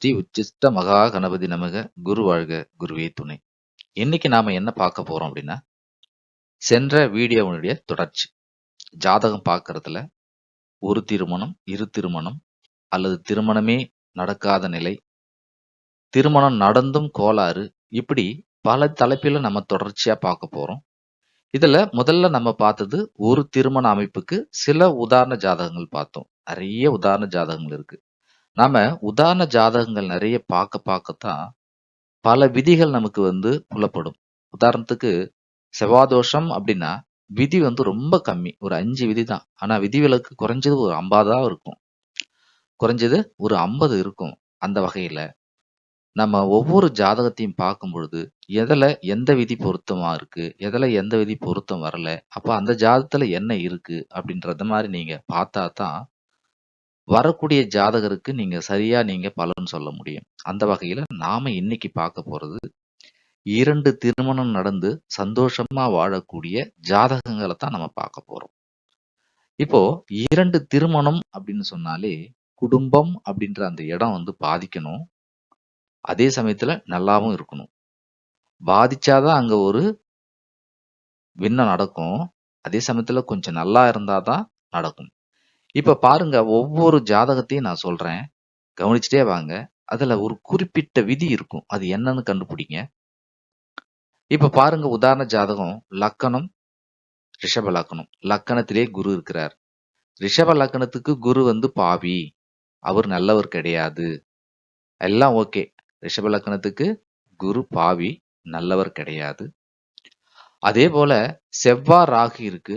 ஸ்ரீ உச்சிஷ்ட மகா கணபதி நமக. குரு வாழ்க, குருவே துணை. இன்னைக்கு நாம என்ன பார்க்க போறோம் அப்படின்னா, சென்ற வீடியோவுடைய தொடர்ச்சி. ஜாதகம் பார்க்கறதுல ஒரு திருமணம், இரு திருமணம் அல்லது திருமணமே நடக்காத நிலை, திருமணம் நடந்தும் கோளாறு, இப்படி பல தலைப்பில நம்ம தொடர்ச்சியா பார்க்க போறோம். இதுல முதல்ல நம்ம பார்த்தது ஒரு திருமண அமைப்புக்கு சில உதாரண ஜாதகங்கள் பார்த்தோம். நிறைய உதாரண ஜாதகங்கள் இருக்கு. நாம உதாரண ஜாதகங்கள் நிறைய பார்க்கத்தான் பல விதிகள் நமக்கு புலப்படும். உதாரணத்துக்கு செவ்வாதோஷம் அப்படின்னா விதி ரொம்ப கம்மி. ஒரு 5 விதி தான். ஆனா விதிவிலக்கு குறைஞ்சது ஒரு 50 இருக்கும். குறைஞ்சது ஒரு 50 இருக்கும். அந்த வகையில நம்ம ஒவ்வொரு ஜாதகத்தையும் பார்க்கும் பொழுது எதுல எந்த விதி பொருத்தமா இருக்கு, எதுல எந்த விதி பொருத்தம் வரல, அப்ப அந்த ஜாதகத்துல என்ன இருக்கு அப்படின்றத மாதிரி நீங்க பார்த்தா தான் வரக்கூடிய ஜாதகருக்கு நீங்க பலன் சொல்ல முடியும். அந்த வகையில நாம இன்னைக்கு பார்க்க போறது 2 திருமணம் நடந்து சந்தோஷமா வாழக்கூடிய ஜாதகங்கள தான் நம்ம பார்க்க போறோம். இப்போ 2 திருமணம் அப்படின்னு சொன்னாலே, குடும்பம் அப்படின்ற அந்த இடம் பாதிக்கணும். அதே சமயத்துல நல்லாவும் இருக்கணும். பாதிச்சாதான் அங்க ஒரு விண்ணம் நடக்கும். அதே சமயத்துல கொஞ்சம் நல்லா இருந்தா தான் நடக்கும். இப்ப பாருங்க, ஒவ்வொரு ஜாதகத்தையும் நான் சொல்றேன். கவனிச்சுட்டே வாங்க. அதுல ஒரு குறிப்பிட்ட விதி இருக்கும். அது என்னன்னு கண்டுபிடிங்க. இப்ப பாருங்க, உதாரண ஜாதகம் லக்கணம் ரிஷப லக்கணம். லக்கணத்திலே குரு இருக்கிறார். ரிஷப லக்கணத்துக்கு குரு பாவி. அவர் நல்லவர் கிடையாது. எல்லாம் ஓகே. ரிஷப லக்கணத்துக்கு குரு பாவி, நல்லவர் கிடையாது. அதே போல செவ்வாய் ராகு இருக்கு.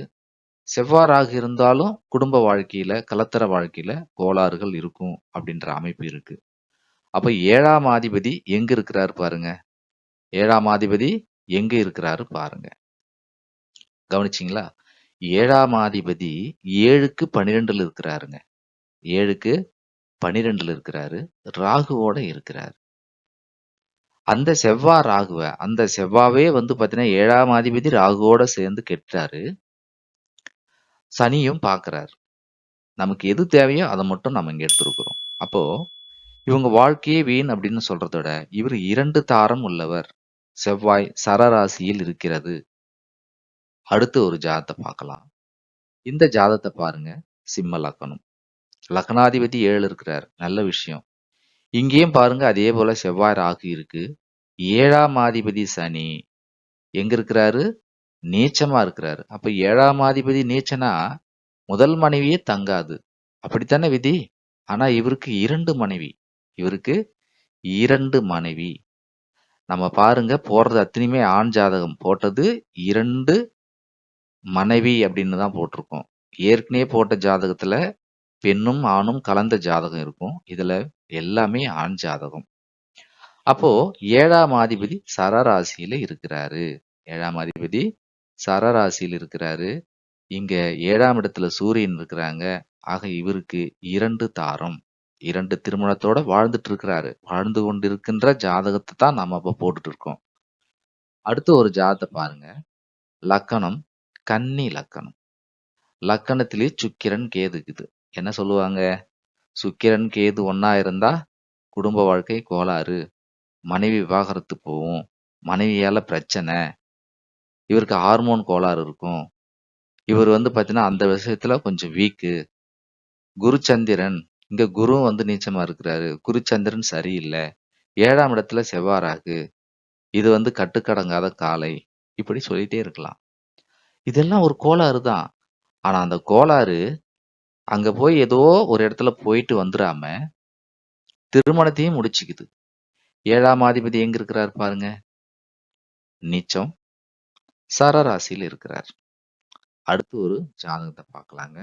செவ்வாய் ராகு இருந்தாலும் குடும்ப வாழ்க்கையில, கலத்தர வாழ்க்கையில கோளாறுகள் இருக்கும் அப்படின்ற அமைப்பு இருக்கு. அப்ப 7ஆம் அதிபதி எங்க இருக்கிறாரு பாருங்க. 7ஆம் அதிபதி எங்க இருக்கிறாரு பாருங்க. கவனிச்சிங்களா? 7ஆம் அதிபதி 7க்கு 12ல இருக்கிறாருங்க. 7க்கு 12ல இருக்கிறாரு. ராகுவோட இருக்கிறாரு. அந்த செவ்வாவே பாத்தீங்கன்னா 7ஆம் அதிபதி ராகுவோட சேர்ந்து கெட்டாரு. சனியும் பார்க்கிறாரு. நமக்கு எது தேவையோ அதை மட்டும் நம்ம இங்க எடுத்திருக்கிறோம். அப்போ இவங்க வாழ்க்கையே வீண் அப்படின்னு சொல்றத விட, இவர் 2 தாரம் உள்ளவர். செவ்வாய் சரராசியில் இருக்கிறது. அடுத்து ஒரு ஜாதத்தை பார்க்கலாம். இந்த ஜாதத்தை பாருங்க. சிம்ம லக்னம். லக்னாதிபதி 7 இருக்கிறார். நல்ல விஷயம். இங்கேயும் பாருங்க, அதே போல செவ்வாய் ராகு இருக்கு. 7ஆம் அதிபதி சனி எங்க இருக்கிறாரு? நீச்சமா இருக்கிறாரு. அப்ப 7ஆம் அதிபதி நீச்சனா முதல் மனைவியே தங்காது. அப்படித்தானே விதி? ஆனா இவருக்கு 2 மனைவி. இவருக்கு 2 மனைவி. நம்ம பாருங்க, போடுறது அத்தனையுமே ஆண் ஜாதகம். போட்டது 2 மனைவி அப்படின்னு தான் போட்டிருக்கோம். ஏற்கனவே போட்ட ஜாதகத்துல பெண்ணும் ஆணும் கலந்த ஜாதகம் இருக்கும். இதுல எல்லாமே ஆண் ஜாதகம். அப்போ 7ஆம் அதிபதி சரராசியில இருக்கிறாரு. 7ஆம் அதிபதி சரராசியில் இருக்கிறாரு. இங்க 7ஆம் இடத்துல சூரியன் இருக்கிறாங்க. ஆக இவருக்கு 2 தாரம். 2 திருமணத்தோட வாழ்ந்துட்டு இருக்கிறாரு. வாழ்ந்து கொண்டிருக்கின்ற ஜாதகத்தை தான் நாம அப்ப போட்டுட்டு இருக்கோம். அடுத்து ஒரு ஜாதத்தை பாருங்க. லக்கணம் கன்னி லக்கணம். லக்கணத்திலே சுக்கிரன் கேது இருக்குது. என்ன சொல்லுவாங்க? சுக்கிரன் கேது ஒண்ணா இருந்தா குடும்ப வாழ்க்கை கோளாறு, மனைவி விவாகரத்து போகும், மனைவியால பிரச்சனை, இவருக்கு ஹார்மோன் கோளாறு இருக்கும், இவர் பாத்தீங்கன்னா அந்த விஷயத்துல கொஞ்சம் வீக்கு. குருச்சந்திரன், இங்க குரு நீச்சமா இருக்கிறாரு. குருச்சந்திரன் சரியில்லை. 7ஆம் இடத்துல செவ்வாய் ராகு. இது கட்டுக்கடங்காத காலை. இப்படி சொல்லிட்டே இருக்கலாம். இதெல்லாம் ஒரு கோளாறு தான். ஆனா அந்த கோளாறு அங்க போய் ஏதோ ஒரு இடத்துல போயிட்டு வந்துராம திருமணத்தையும் முடிச்சுக்குது. 7ஆம் அதிபதி எங்க இருக்கிறார் பாருங்க. நீச்சம் சரராசியில் இருக்கிறார். அடுத்து ஒரு ஜாதகத்தை பார்க்கலாங்க.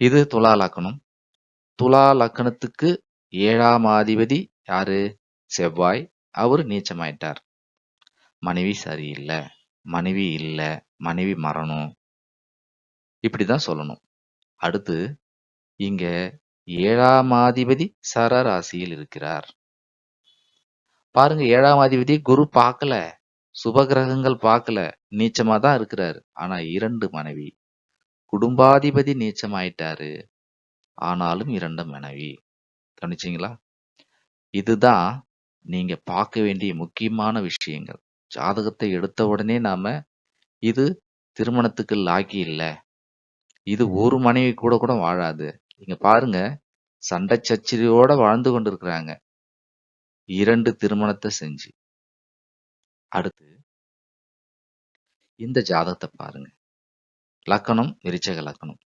இது துலா லக்கணம். துலா லக்கணத்துக்கு 7ஆம் அதிபதி யாரு? செவ்வாய். அவரு நீச்சமாயிட்டார். மனைவி சரியில்லை, மனைவி இல்ல, மனைவி மரணம், இப்படிதான் சொல்லணும். அடுத்து இங்க 7ஆம் அதிபதி சரராசியில் இருக்கிறார். பாருங்க, 7ஆம் அதிபதி குரு பார்க்கல, சுப கிரகங்கள் பார்க்கல, நீச்சமா தான் இருக்கிறாரு. ஆனா 2 மனைவி. குடும்பாதிபதி நீச்சமாயிட்டாரு. ஆனாலும் 2 மனைவி. கவனிச்சீங்களா? இதுதான் நீங்க பார்க்க வேண்டிய முக்கியமான விஷயங்கள். ஜாதகத்தை எடுத்த உடனே நாம இது திருமணத்துக்கு லாயக்கு இல்ல. இது ஒரு மனைவி கூட கூட வாழாது. நீங்க பாருங்க, சண்டை சச்சரவோட வாழ்ந்து கொண்டிருக்கிறாங்க. 2 திருமணத்த செஞ்சு. அடுத்து இந்த ஜாதகத்த பாருங்க. லக்னம் விருச்சக லக்னம்.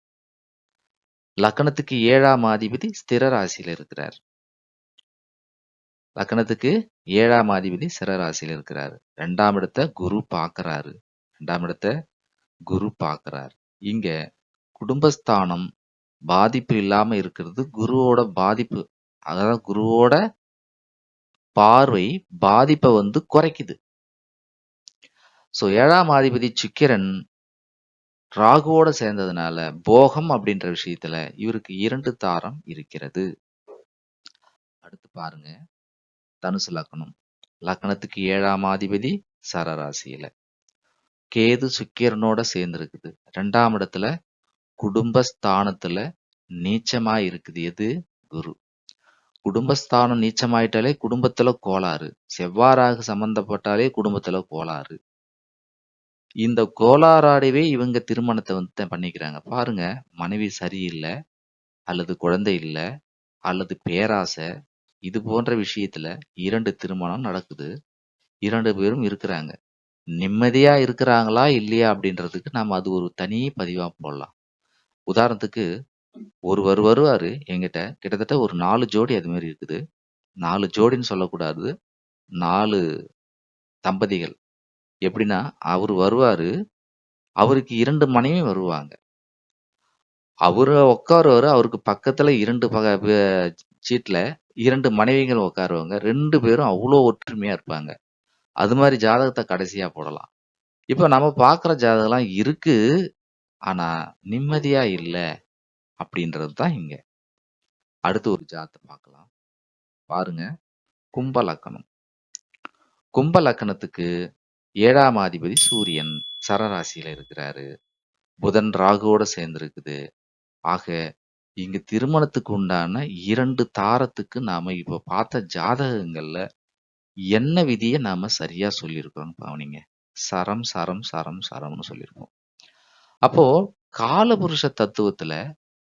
லக்னத்துக்கு 7ஆம் அதிபதி ஸ்திர ராசியில இருக்கிறார். லக்னத்துக்கு 7ஆம் அதிபதி ஸ்திர ராசியில இருக்கிறாரு. 2ஆம் இடத்த குரு பார்க்கறாரு. 2ஆம் இடத்த குரு பார்க்கறாரு. இங்க குடும்பஸ்தானம் பாதிப்பு இல்லாம இருக்கிறது குருவோட பாதிப்பு. அதாவது குருவோட பார்வை பாதிப்ப வந்து குறைக்குது. ஸோ 7ஆம் அதிபதி சுக்கிரன் ராகுவோட சேர்ந்ததுனால போகம் அப்படின்ற விஷயத்துல இவருக்கு 2 தாரம் இருக்கிறது. அடுத்து பாருங்க, தனுசு லக்னம். லக்னத்துக்கு 7ஆம் அதிபதி சரராசியில. கேது சுக்கிரனோட சேர்ந்து இருக்குது. 2ஆம் இடத்துல குடும்பஸ்தானத்துல நீச்சமா இருக்குது. எது? குரு. குடும்பஸ்தானம் நீச்சமாயிட்டாலே குடும்பத்துல கோளாறு. செவ்வாறாக சம்பந்தப்பட்டாலே குடும்பத்துல கோளாறு. இந்த கோளாறாடவே இவங்க திருமணத்தை வந்து பண்ணிக்கிறாங்க. பாருங்க, மனைவி சரியில்லை, அல்லது குழந்தை இல்ல, அல்லது பேராசை, இது போன்ற விஷயத்துல 2 திருமணம் நடக்குது. 2 பேரும் இருக்கிறாங்க. நிம்மதியா இருக்கிறாங்களா இல்லையா அப்படின்றதுக்கு நாம அது ஒரு தனி பதிவா போடலாம். உதாரணத்துக்கு ஒருவர் வருவாரு என்கிட்ட, கிட்டத்தட்ட ஒரு 4 ஜோடி அது மாதிரி இருக்குது. 4 ஜோடின்னு சொல்லக்கூடாது. 4 தம்பதிகள். எப்படின்னா, அவரு வருவாரு, அவருக்கு 2 மனைவி வருவாங்க. அவரு உட்காருவாரு, அவருக்கு பக்கத்துல 2 சீட்ல 2 மனைவிகள் உட்காருவாங்க. 2 பேரும் அவ்ளோ ஒற்றுமையா இருப்பாங்க. அது மாரி ஜாதகத்த கடைசியா போடலாம். இப்ப நம்ம பார்க்குற ஜாதகம்லாம் இருக்கு. ஆனா, நிம்மதியா இல்ல அப்படின்றது தான் இங்க. அடுத்து ஒரு ஜாதகத்த பார்க்கலாம். பாருங்க, கும்ப லக்னம். கும்ப லக்னத்துக்கு 7ஆம் அதிபதி சூரியன் சரராசியில இருக்கிறாரு. புதன் ராகுவோட சேர்ந்திருக்குது. ஆக, இங்க திருமணத்துக்கு உண்டான 2 தாரத்துக்கு நாம இப்ப பார்த்த ஜாதகங்கள்ல என்ன விதிய நாம சரியா சொல்லியிருக்கிறோம்னு கவனிங்க. சரம், சரம், சரம், சரம்னு சொல்லியிருக்கோம். அப்போ காலபுருஷ தத்துவத்துல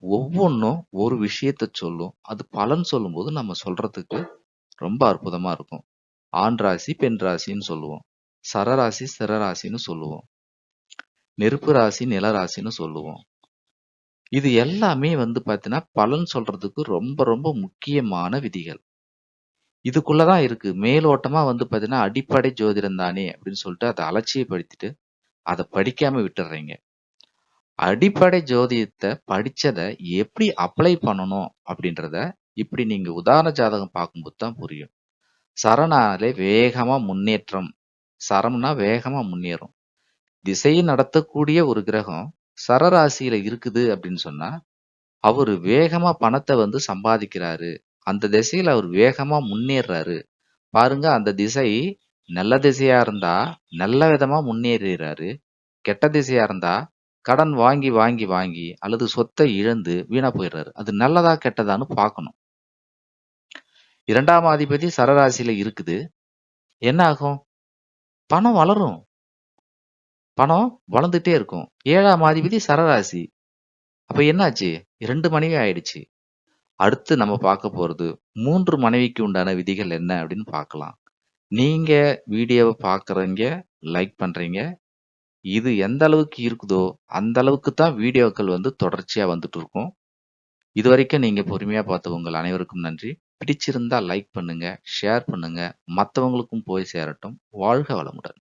ஒவ்வொன்னும் ஒரு விஷயத்த சொல்லும். அது பலன் சொல்லும்போது நம்ம சொல்றதுக்கு ரொம்ப அற்புதமா இருக்கும். ஆண் ராசி, பெண் ராசின்னு சொல்லுவோம். சரராசி, ஸ்திரராசின்னு சொல்லுவோம். நெருப்பு ராசி, நில ராசின்னு சொல்லுவோம். இது எல்லாமே வந்து பார்த்தீங்கன்னா, பலன் சொல்றதுக்கு ரொம்ப ரொம்ப முக்கியமான விதிகள். இதுக்குள்ள தான் இருக்கு. மேலோட்டமா வந்து பார்த்தீங்கன்னா, அடிப்படை ஜோதிடம் தானே அப்படின்னு சொல்லிட்டு அத அலட்சியப்படுத்திட்டு, அத படிக்காம விட்டுர்றீங்க. அடிப்படை ஜோதிடத்த படிச்சத எப்படி அப்ளை பண்ணணும் அப்படின்றத, இப்படி நீங்க உதாரண ஜாதகம் பார்க்கும்போது தான் புரியும். சரனாலே வேகமா முன்னேற்றம். சரம்னா வேகமா முன்னேறும். திசையை நடத்தக்கூடிய ஒரு கிரகம் சரராசியில இருக்குது அப்படின்னு சொன்னா, அவரு வேகமா பணத்த வந்து சம்பாதிக்கிறாரு. அந்த திசையில அவர் வேகமா முன்னேறுறாரு. பாருங்க, அந்த திசை நல்ல திசையா இருந்தா நல்ல விதமா முன்னேறுறாரு. கெட்ட திசையா இருந்தா கடன் வாங்கி வாங்கி வாங்கி அல்லது சொத்தை இழந்து வீணா போயிடுறாரு. அது நல்லதா கெட்டதான்னு பார்க்கணும். 2ஆம் அதிபதி சரராசியில இருக்குது. என்ன ஆகும்? பணம் வளரும். பணம் வளர்ந்துட்டே இருக்கும். 7ஆம் அதிபதி சரராசி. அப்ப என்னாச்சு? 2 மனைவி ஆயிடுச்சு. அடுத்து நம்ம பார்க்க போறது 3 மனைவிக்கு உண்டான விதிகள் என்ன அப்படின்னு பார்க்கலாம். நீங்க வீடியோவ பார்க்குறீங்க, லைக் பண்றீங்க. இது எந்த அளவுக்கு இருக்குதோ, அந்த அளவுக்கு தான் வீடியோக்கள் வந்து தொடர்ச்சியா வந்துட்டு இருக்கும். இதுவரைக்கும் நீங்க பொறுமையா பார்த்த உங்கள் அனைவருக்கும் நன்றி. பிடிச்சிருந்தா லைக் பண்ணுங்க, ஷேர் பண்ணுங்க. மத்தவங்களுக்கும் போய் சேரட்டும். வாழ்க வளமுடன்.